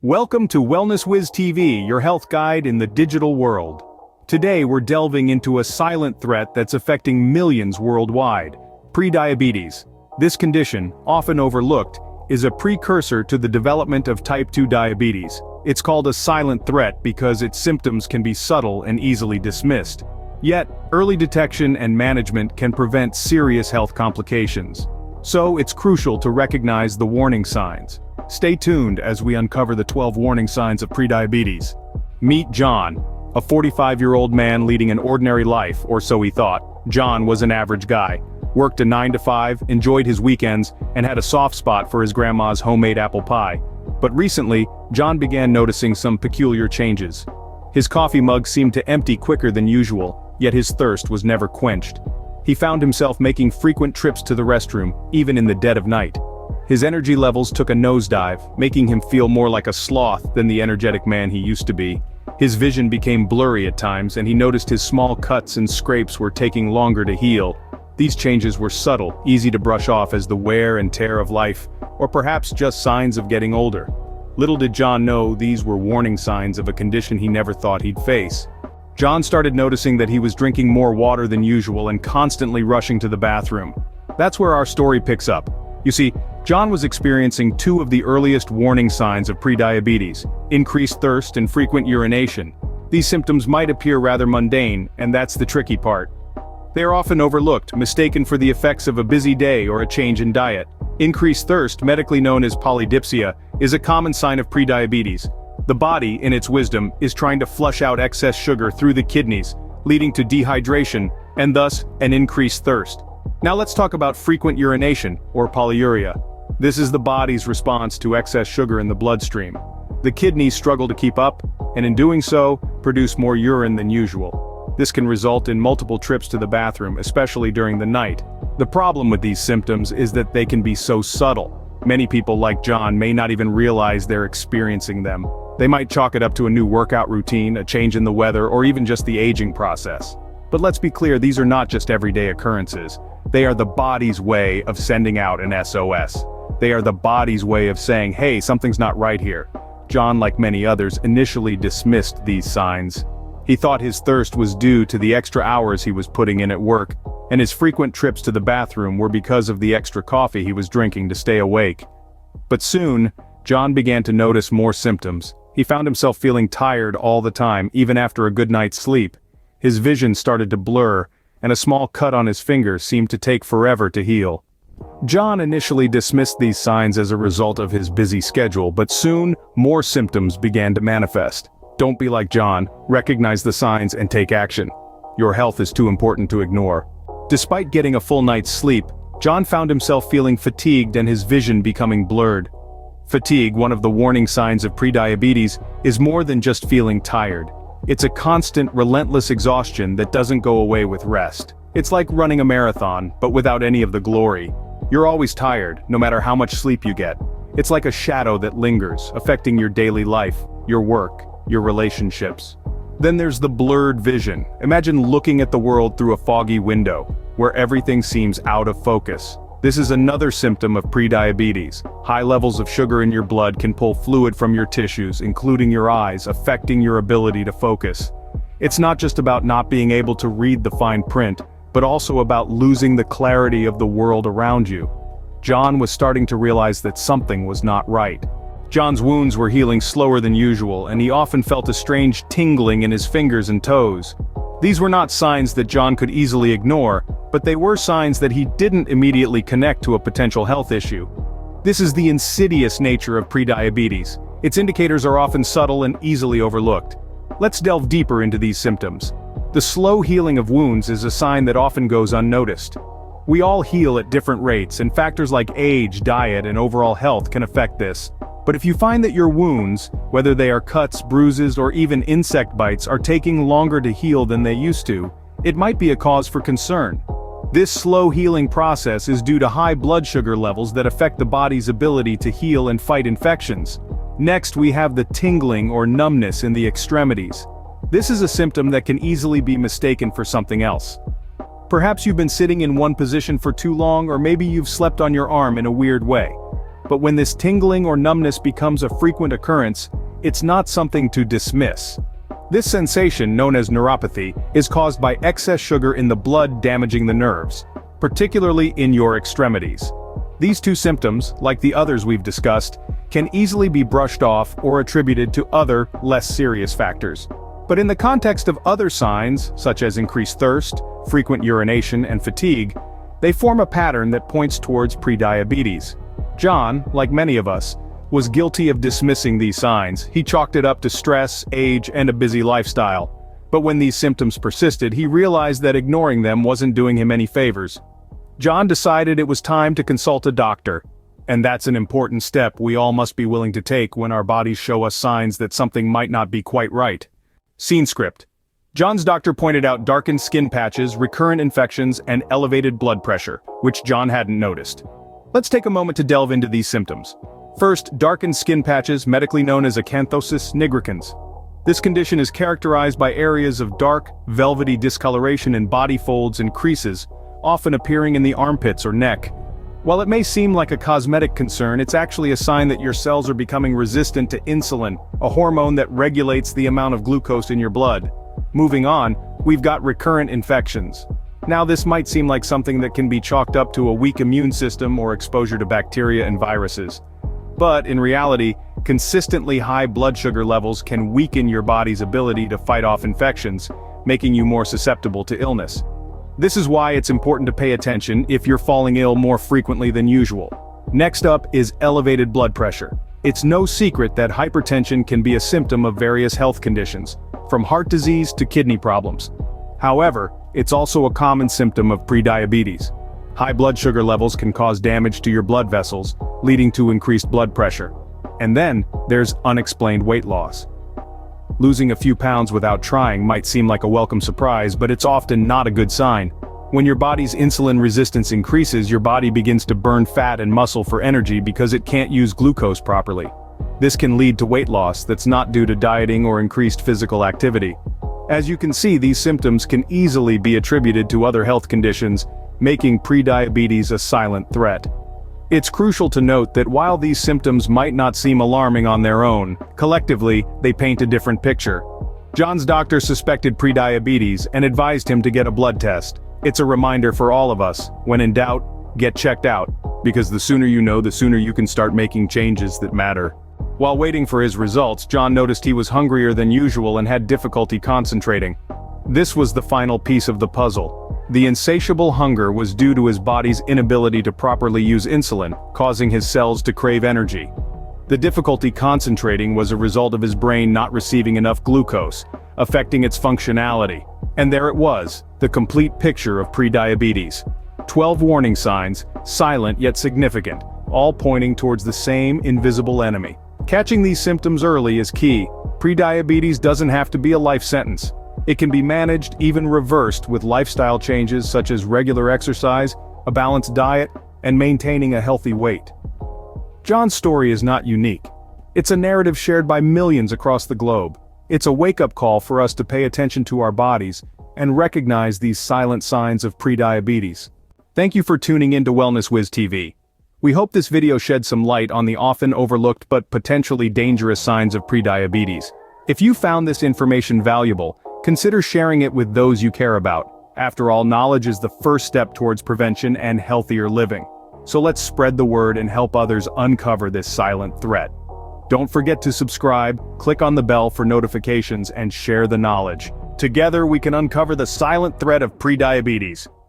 Welcome to Wellness Wiz TV, your health guide in the digital world. Today we're delving into a silent threat that's affecting millions worldwide: prediabetes. This condition, often overlooked, is a precursor to the development of type 2 diabetes. It's called a silent threat because its symptoms can be subtle and easily dismissed. Yet, early detection and management can prevent serious health complications. So it's crucial to recognize the warning signs. Stay tuned as we uncover the 12 warning signs of prediabetes. Meet John, a 45-year-old man leading an ordinary life, or so he thought. John was an average guy, worked a 9 to 5, enjoyed his weekends, and had a soft spot for his grandma's homemade apple pie. But recently, John began noticing some peculiar changes. His coffee mug seemed to empty quicker than usual, yet his thirst was never quenched. He found himself making frequent trips to the restroom, even in the dead of night. His energy levels took a nosedive, making him feel more like a sloth than the energetic man he used to be. His vision became blurry at times, and he noticed his small cuts and scrapes were taking longer to heal. These changes were subtle, easy to brush off as the wear and tear of life, or perhaps just signs of getting older. Little did John know these were warning signs of a condition he never thought he'd face. John started noticing that he was drinking more water than usual and constantly rushing to the bathroom. That's where our story picks up. You see, John was experiencing two of the earliest warning signs of prediabetes: increased thirst and frequent urination. These symptoms might appear rather mundane, and that's the tricky part. They are often overlooked, mistaken for the effects of a busy day or a change in diet. Increased thirst, medically known as polydipsia, is a common sign of prediabetes. The body, in its wisdom, is trying to flush out excess sugar through the kidneys, leading to dehydration, and thus, an increased thirst. Now let's talk about frequent urination, or polyuria. This is the body's response to excess sugar in the bloodstream. The kidneys struggle to keep up, and in doing so, produce more urine than usual. This can result in multiple trips to the bathroom, especially during the night. The problem with these symptoms is that they can be so subtle. Many people like John may not even realize they're experiencing them. They might chalk it up to a new workout routine, a change in the weather, or even just the aging process. But let's be clear, these are not just everyday occurrences. They are the body's way of sending out an SOS. They are the body's way of saying, hey, something's not right here. John, like many others, initially dismissed these signs. He thought his thirst was due to the extra hours he was putting in at work, and his frequent trips to the bathroom were because of the extra coffee he was drinking to stay awake. But soon, John began to notice more symptoms. He found himself feeling tired all the time, even after a good night's sleep. His vision started to blur, and a small cut on his finger seemed to take forever to heal. John initially dismissed these signs as a result of his busy schedule, but soon, more symptoms began to manifest. Don't be like John, recognize the signs and take action. Your health is too important to ignore. Despite getting a full night's sleep, John found himself feeling fatigued and his vision becoming blurred. Fatigue, one of the warning signs of prediabetes, is more than just feeling tired. It's a constant, relentless exhaustion that doesn't go away with rest. It's like running a marathon, but without any of the glory. You're always tired, no matter how much sleep you get. It's like a shadow that lingers, affecting your daily life, your work, your relationships. Then there's the blurred vision. Imagine looking at the world through a foggy window, where everything seems out of focus. This is another symptom of prediabetes. High levels of sugar in your blood can pull fluid from your tissues, including your eyes, affecting your ability to focus. It's not just about not being able to read the fine print, but also about losing the clarity of the world around you. John was starting to realize that something was not right. John's wounds were healing slower than usual, and he often felt a strange tingling in his fingers and toes. These were not signs that John could easily ignore, but they were signs that he didn't immediately connect to a potential health issue. This is the insidious nature of prediabetes. Its indicators are often subtle and easily overlooked. Let's delve deeper into these symptoms. The slow healing of wounds is a sign that often goes unnoticed. We all heal at different rates, and factors like age, diet, and overall health can affect this. But if you find that your wounds, whether they are cuts, bruises, or even insect bites, are taking longer to heal than they used to, it might be a cause for concern. This slow healing process is due to high blood sugar levels that affect the body's ability to heal and fight infections. Next, we have the tingling or numbness in the extremities. This is a symptom that can easily be mistaken for something else. Perhaps you've been sitting in one position for too long, or maybe you've slept on your arm in a weird way. But when this tingling or numbness becomes a frequent occurrence, it's not something to dismiss. This sensation, known as neuropathy, is caused by excess sugar in the blood damaging the nerves, particularly in your extremities. These two symptoms, like the others we've discussed, can easily be brushed off or attributed to other, less serious factors. But in the context of other signs, such as increased thirst, frequent urination, and fatigue, they form a pattern that points towards prediabetes. John, like many of us, was guilty of dismissing these signs. He chalked it up to stress, age, and a busy lifestyle. But when these symptoms persisted, he realized that ignoring them wasn't doing him any favors. John decided it was time to consult a doctor. And that's an important step we all must be willing to take when our bodies show us signs that something might not be quite right. Scene script. John's doctor pointed out darkened skin patches, recurrent infections, and elevated blood pressure, which John hadn't noticed. Let's take a moment to delve into these symptoms. First, darkened skin patches, medically known as acanthosis nigricans. This condition is characterized by areas of dark, velvety discoloration in body folds and creases, often appearing in the armpits or neck. While it may seem like a cosmetic concern, it's actually a sign that your cells are becoming resistant to insulin, a hormone that regulates the amount of glucose in your blood. Moving on, we've got recurrent infections. Now this might seem like something that can be chalked up to a weak immune system or exposure to bacteria and viruses. But in reality, consistently high blood sugar levels can weaken your body's ability to fight off infections, making you more susceptible to illness. This is why it's important to pay attention if you're falling ill more frequently than usual. Next up is elevated blood pressure. It's no secret that hypertension can be a symptom of various health conditions, from heart disease to kidney problems. However, it's also a common symptom of prediabetes. High blood sugar levels can cause damage to your blood vessels, leading to increased blood pressure. And then, there's unexplained weight loss. Losing a few pounds without trying might seem like a welcome surprise, but it's often not a good sign. When your body's insulin resistance increases, your body begins to burn fat and muscle for energy because it can't use glucose properly. This can lead to weight loss that's not due to dieting or increased physical activity. As you can see, these symptoms can easily be attributed to other health conditions, making prediabetes a silent threat. It's crucial to note that while these symptoms might not seem alarming on their own, collectively, they paint a different picture. John's doctor suspected prediabetes and advised him to get a blood test. It's a reminder for all of us, when in doubt, get checked out, because the sooner you know, the sooner you can start making changes that matter. While waiting for his results, John noticed he was hungrier than usual and had difficulty concentrating. This was the final piece of the puzzle. The insatiable hunger was due to his body's inability to properly use insulin, causing his cells to crave energy. The difficulty concentrating was a result of his brain not receiving enough glucose, affecting its functionality. And there it was, the complete picture of prediabetes. 12 warning signs, silent yet significant, all pointing towards the same invisible enemy. Catching these symptoms early is key. Prediabetes doesn't have to be a life sentence. It can be managed, even reversed, with lifestyle changes such as regular exercise, a balanced diet, and maintaining a healthy weight. John's story is not unique. It's a narrative shared by millions across the globe. It's a wake-up call for us to pay attention to our bodies and recognize these silent signs of prediabetes. Thank you for tuning in to Wellness Wiz TV. We hope this video shed some light on the often overlooked but potentially dangerous signs of prediabetes. If you found this information valuable, consider sharing it with those you care about. After all, knowledge is the first step towards prevention and healthier living. So let's spread the word and help others uncover this silent threat. Don't forget to subscribe, click on the bell for notifications, and share the knowledge. Together we can uncover the silent threat of prediabetes.